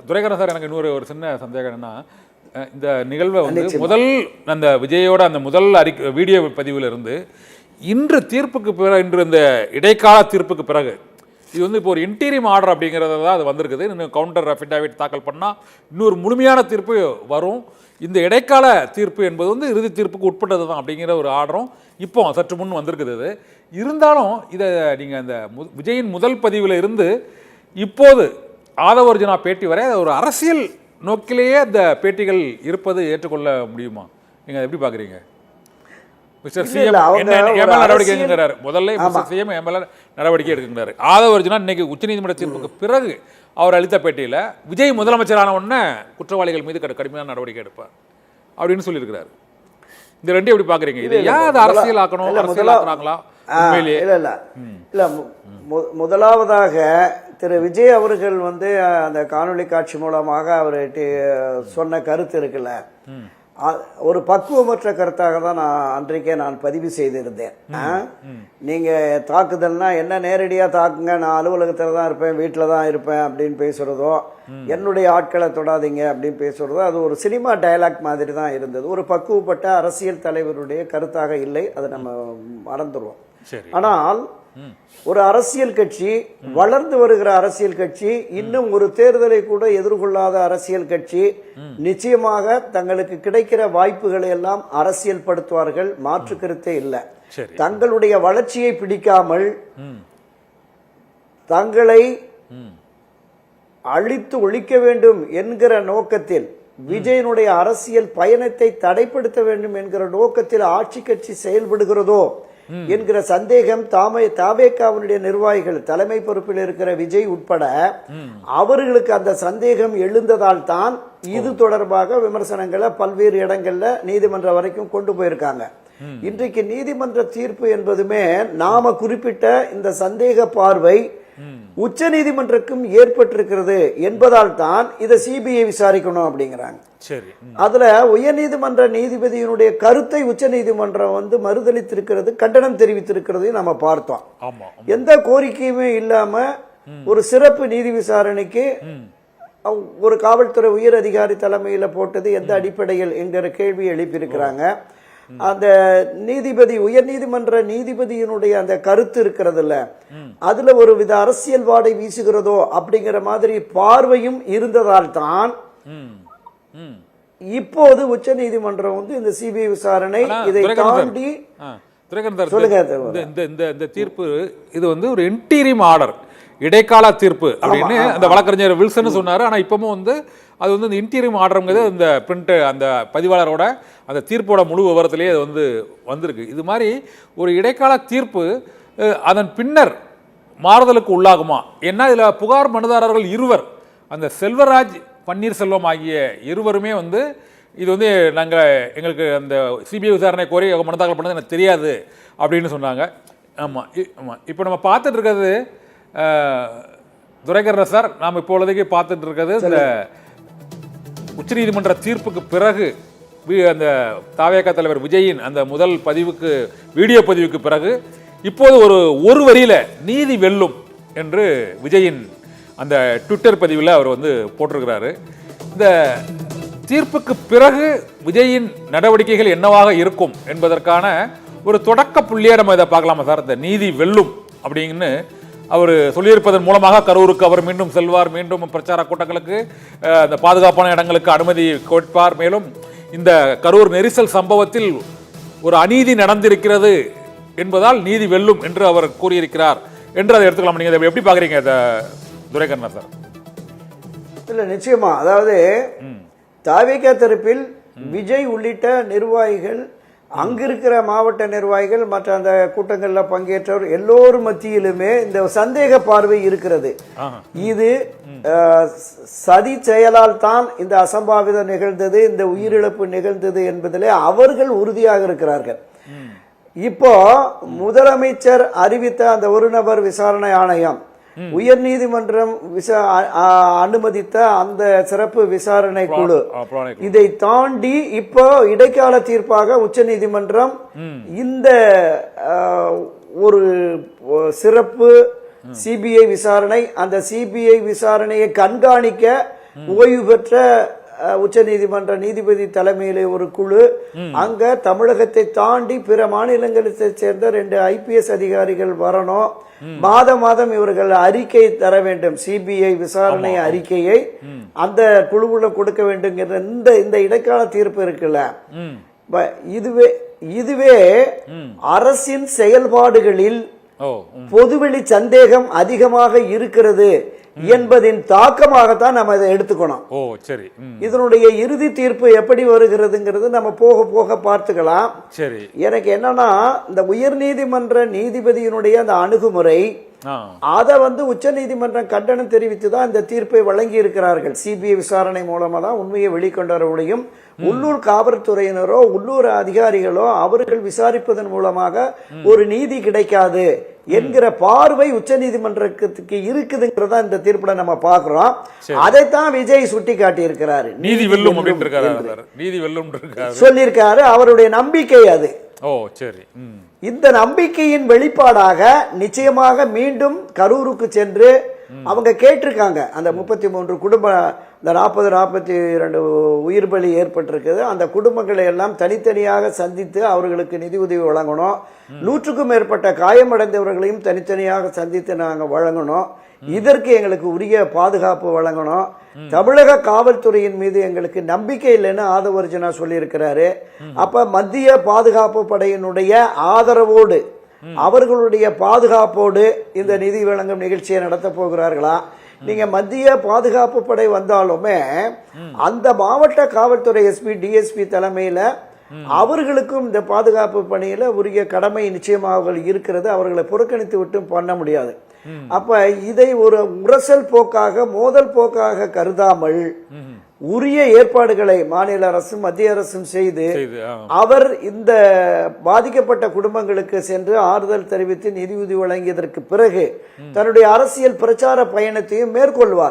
Duraikannan sir, எனக்கு இன்னொரு ஒரு சின்ன சந்தேகம் என்னன்னா, இந்த நிகழ்வை வந்து முதல் அந்த விஜயோட அந்த முதல் வீடியோ பதிவில் இருந்து இன்று தீர்ப்புக்கு பிறகு, இன்று இந்த இடைக்கால தீர்ப்புக்கு பிறகு, இது வந்து இப்போ ஒரு இன்டீரியம் ஆர்டர் அப்படிங்கிறது தான் அது வந்திருக்குது. இன்னும் கவுண்டர் அஃபிடாவிட் தாக்கல் பண்ணால் இன்னொரு முழுமையான தீர்ப்பு வரும். இந்த இடைக்கால தீர்ப்பு என்பது வந்து இறுதி தீர்ப்புக்கு உட்பட்டது தான் அப்படிங்கிற ஒரு ஆர்டரும் இப்போ சற்று முன் வந்திருக்குது. இது இருந்தாலும் இதை நீங்கள் அந்த விஜயின் முதல் பதிவில் இருந்து இப்போது ஆதவ அர்ஜுனா பேட்டி வரை ஒரு அரசியல் நோக்கிலேயே அந்த பேட்டிகள் இருப்பது ஏற்றுக்கொள்ள முடியுமா? நீங்கள் எப்படி பார்க்குறீங்க? மிஸ்டர் சிஎம் நடவடிக்கை எடுக்கிறார். முதல்ல மிஸ்டர் சிஎம் நடவடிக்கை எடுக்கிறார். ஆதவ அர்ஜுனா இன்னைக்கு உச்சநீதிமன்ற தீர்ப்புக்கு பிறகு அவர் அளித்த பேட்டியில் விஜய் முதலமைச்சரான உடனே குற்றவாளிகள் மீது கடுமையான நடவடிக்கை எடுப்பார் அப்படின்னு சொல்லியிருக்கிறார். இந்த ரெண்டு எப்படி பார்க்குறீங்க? இது ஏன் அரசியல் ஆக்கணும், அரசியல் ஆக்குறாங்களா? இல்லை, முதலாவதாக திரு விஜய் அவர்கள் வந்து அந்த காணொலி காட்சி மூலமாக அவர் சொன்ன கருத்து இருக்குல்ல, ஒரு பக்குவமற்ற கருத்தாக தான் அன்றைக்கே நான் பதிவு செய்திருந்தேன். நீங்க தாக்குதல்னா என்ன, நேரடியா தாக்குங்க, நான் அலுவலகத்தில் தான் இருப்பேன், வீட்டில் தான் இருப்பேன் அப்படின்னு பேசுறதோ, என்னுடைய ஆட்களை தொடாதீங்க அப்படின்னு பேசுறதோ, அது ஒரு சினிமா டயலாக் மாதிரி தான் இருந்தது. ஒரு பக்குவப்பட்ட அரசியல் தலைவருடைய கருத்தாக இல்லை, அதை நம்ம மறந்துடுவோம். ஆனால் ஒரு அரசியல் கட்சி, வளர்ந்து வருகிற அரசியல் கட்சி, இன்னும் ஒரு தேர்தலை கூட எதிர்கொள்ளாத அரசியல் கட்சி நிச்சயமாக தங்களுக்கு கிடைக்கிற வாய்ப்புகளை எல்லாம் அரசியல் படுத்துவார்கள், மாற்று கருத்தே இல்லை. தங்களுடைய வளர்ச்சியை பிடிக்காமல் தங்களை அழித்து ஒழிக்க வேண்டும் என்கிற நோக்கத்தில், விஜயனுடைய அரசியல் பயணத்தை தடைப்படுத்த வேண்டும் என்கிற நோக்கத்தில் ஆட்சி கட்சி செயல்படுகிறதோ என்கிற சந்தேகம் தாவேகாவினுடைய நிர்வாகிகள், தலைமை பொறுப்பில் இருக்கிற விஜய் உட்பட அவர்களுக்கு அந்த சந்தேகம் எழுந்ததால் தான் இது தொடர்பாக விமர்சனங்களை பல்வேறு இடங்கள்ல நீதிமன்றம் வரைக்கும் கொண்டு போயிருக்காங்க. இன்றைக்கு நீதிமன்ற தீர்ப்பு என்பதுமே நாம குறிப்பிட்ட இந்த சந்தேக பார்வை உச்ச நீதிமன்றக்கும் ஏற்பட்டிருக்கிறது என்பதால் தான் இதை சிபிஐ விசாரிக்கணும் அப்படிங்கிறாங்க. அதுல உயர் நீதிமன்ற நீதிபதியினுடைய கருத்தை உச்ச நீதிமன்றம் வந்து மறுதளித்திருக்கிறது, கண்டனம் தெரிவித்திருக்கிறது நம்ம பார்த்தோம். எந்த கோரிக்கையுமே இல்லாம ஒரு சிறப்பு நீதி விசாரணைக்கு ஒரு காவல்துறை உயர் அதிகாரி தலைமையில போட்டது எந்த அடிப்படையில் என்கிற கேள்வி எழுப்பியிருக்கிறாங்க. அந்த நீதிபதி, உயர் நீதிமன்ற நீதிபதியினுடைய அந்த கருத்து இருக்கிறதுல, அதுல ஒரு வித அரசியல் வாடை வீசுகிறதோ அப்படிங்கிற மாதிரி பார்வையும் இருந்ததால் தான் இப்போது உச்ச நீதிமன்றம் வந்து இந்த சிபிஐ விசாரணை இதை தாண்டி இந்த தீர்ப்பு இது வந்து ஒரு இன்டீரியம் ஆர்டர், இடைக்கால தீர்ப்பு அப்படின்னு அந்த வழக்கறிஞர் வில்சன் சொன்னாரு. ஆனா இப்பவும் வந்து அது வந்து இந்த இன்டீரியம் ஆர்டருங்கிறது இந்த பிரிண்ட் அந்த பதிவாளரோட அந்த தீர்ப்போட முழு விவரத்திலேயே அது வந்து வந்திருக்கு. இது மாதிரி ஒரு இடைக்கால தீர்ப்பு அதன் பின்னர் மாறுதலுக்கு உள்ளாகுமா? ஏன்னா இதில் புகார் மனுதாரர்கள் இருவர், அந்த செல்வராஜ் பன்னீர்செல்வம் ஆகிய இருவருமே வந்து இது வந்து எங்களுக்கு அந்த சிபிஐ விசாரணை கோரி மனு தாக்கல் பண்ணது எனக்கு தெரியாது அப்படின்னு சொன்னாங்க. ஆமாம் ஆமாம் இப்போ நம்ம பார்த்துட்டு இருக்கிறது துரைக்கண்ணன் சார், நாம் இப்பொழுதைக்கு பார்த்துட்டு இருக்கிறது இந்த உச்சநீதிமன்ற தீர்ப்புக்கு பிறகு அந்த தாவேகா தலைவர் விஜயின் அந்த முதல் பதிவுக்கு, வீடியோ பதிவுக்கு பிறகு இப்போது ஒரு வரியில நீதி வெல்லும் என்று விஜயின் அந்த ட்விட்டர் பதிவில் அவர் வந்து போட்டிருக்கிறாரு. இந்த தீர்ப்புக்கு பிறகு விஜயின் நடவடிக்கைகள் என்னவாக இருக்கும் என்பதற்கான ஒரு தொடக்க புள்ளியை நம்ம இதை பார்க்கலாமா சார்? இந்த நீதி வெல்லும் அப்படின்னு அவர் சொல்லியிருப்பதன் மூலமாக கரூருக்கு அவர் மீண்டும் செல்வார், மீண்டும் பிரச்சார கூட்டங்களுக்கு, அந்த பாதுகாப்பான இடங்களுக்கு அனுமதி கொடுப்பார். மேலும் இந்த கரூர் நெரிசல் சம்பவத்தில் ஒரு அநீதி நடந்திருக்கிறது என்பதால் நீதி வெல்லும் என்று அவர் கூறியிருக்கிறார் என்று அதை எடுத்துக்கலாம். நீங்க அதை எப்படி பாக்குறீங்க துரைக்கண்ணன் சார்? இல்ல, நிச்சயமா, அதாவது தாவேகா தரப்பில் விஜய் உள்ளிட்ட நிர்வாகிகள், அங்கிருக்கிற மாவட்ட நிர்வாகிகள், மற்ற அந்த கூட்டங்களில் பங்கேற்றவர் எல்லோரும் மத்தியிலுமே இந்த சந்தேக பார்வை இருக்கிறது. இது சதி செயலால் தான் இந்த அசம்பாவிதம் நிகழ்ந்தது, இந்த உயிரிழப்பு நிகழ்ந்தது என்பதிலே அவர்கள் உறுதியாக இருக்கிறார்கள். இப்போ முதலமைச்சர் அறிவித்த அந்த ஒரு நபர் விசாரணை ஆணையம், உயர் நீதிமன்றம் அனுமதித்த அந்த சிறப்பு விசாரணை குழு, இதை தாண்டி இப்போ இடைக்கால தீர்ப்பாக உச்ச நீதிமன்றம் இந்த ஒரு சிறப்பு சிபிஐ விசாரணை, அந்த சிபிஐ விசாரணையை கண்காணிக்க ஓய்வு பெற்ற உச்ச நீதிமன்ற நீதிபதி தலைமையிலே ஒரு குழு, அங்க தமிழகத்தை தாண்டி பிற மாநிலங்களை சேர்ந்த 2 IPS அதிகாரிகள் வரணும். மாதம் இவர்கள் அறிக்கை தர வேண்டும், சிபிஐ விசாரணை அறிக்கையை அந்த குழுவுல கொடுக்க வேண்டுங்கிற இந்த இடைக்கால தீர்ப்பு இருக்குல்ல, இதுவே அரசின் செயல்பாடுகளில் பொதுவெளி சந்தேகம் அதிகமாக இருக்கிறது என்பதின் தாக்கமாகத்தான் நம்ம இதை எடுத்துக்கணும். சரி, இதனுடைய இறுதி தீர்ப்பு எப்படி வருகிறதுங்கிறது நம்ம போக போக பார்த்துக்கலாம். சரி, எனக்கு என்னன்னா, இந்த உயர் நீதிமன்ற நீதிபதியினுடைய அந்த அணுகுமுறை, அதை உச்ச நீதிமன்றம் கண்டனம் தெரிவித்துதான் இந்த தீர்ப்பை வழங்கி இருக்கிறார்கள். சிபிஐ விசாரணை மூலமா தான் உண்மையை வெளிக்கொண்டு முடியும். உள்ளூர் காவல்துறையினரோ உள்ளூர் அதிகாரிகளோ அவர்கள் விசாரிப்பதன் மூலமாக ஒரு நீதி கிடைக்காது என்கிற பார்வை உச்ச நீதிமன்றத்துக்கு இருக்குதுங்கிறதா இந்த தீர்ப்புல நம்ம பாக்குறோம். அதைத்தான் விஜய் சுட்டி காட்டி இருக்கிறாரு. நீதி வெல்லும் சொல்லியிருக்காரு. அவருடைய நம்பிக்கை அது. சரி, இந்த நம்பிக்கையின் வெளிப்பாடாக நிச்சயமாக மீண்டும் கரூருக்கு சென்று அவங்க கேட்டிருக்காங்க. அந்த 33 குடும்ப, இந்த 40-42 உயிர் பலி ஏற்பட்டிருக்குது, அந்த குடும்பங்களை எல்லாம் தனித்தனியாக சந்தித்து அவர்களுக்கு நிதி உதவி வழங்கணும். 100க்கும் மேற்பட்ட காயமடைந்தவர்களையும் தனித்தனியாக சந்தித்து நாங்கள் வழங்கணும். இதற்கு எங்களுக்கு உரிய பாதுகாப்பு வழங்கணும். தமிழக காவல்துறையின் மீது எங்களுக்கு நம்பிக்கை இல்லைன்னு ஆதவர்ஜனா சொல்லியிருக்கிறாரு. அப்ப மத்திய பாதுகாப்பு படையினுடைய ஆதரவோடு, அவர்களுடைய பாதுகாப்போடு இந்த நிதி வழங்கும் நிகழ்ச்சியை நடத்த போகிறார்களா? நீங்க மத்திய பாதுகாப்பு படை வந்தாலுமே அந்த மாவட்ட காவல்துறை எஸ்பி டிஎஸ்பி தலைமையில அவர்களுக்கும் இந்த பாதுகாப்பு பணியில உரிய கடமை நிச்சயமாக இருக்கிறது. அவர்களை புறக்கணித்து விட்டு பண்ண முடியாது. அப்ப இதை ஒரு முரசல் போக்காக, மோதல் போக்காக கருதாமல் உரிய ஏற்பாடுகளை மாநில அரசும் மத்திய அரசும் செய்து அவர் இந்த பாதிக்கப்பட்ட குடும்பங்களுக்கு சென்று ஆறுதல் தெரிவித்து நிதியுதவி வழங்கியதற்கு பிறகு தன்னுடைய அரசியல் பிரச்சார பயணத்தையும் மேற்கொள்வார்.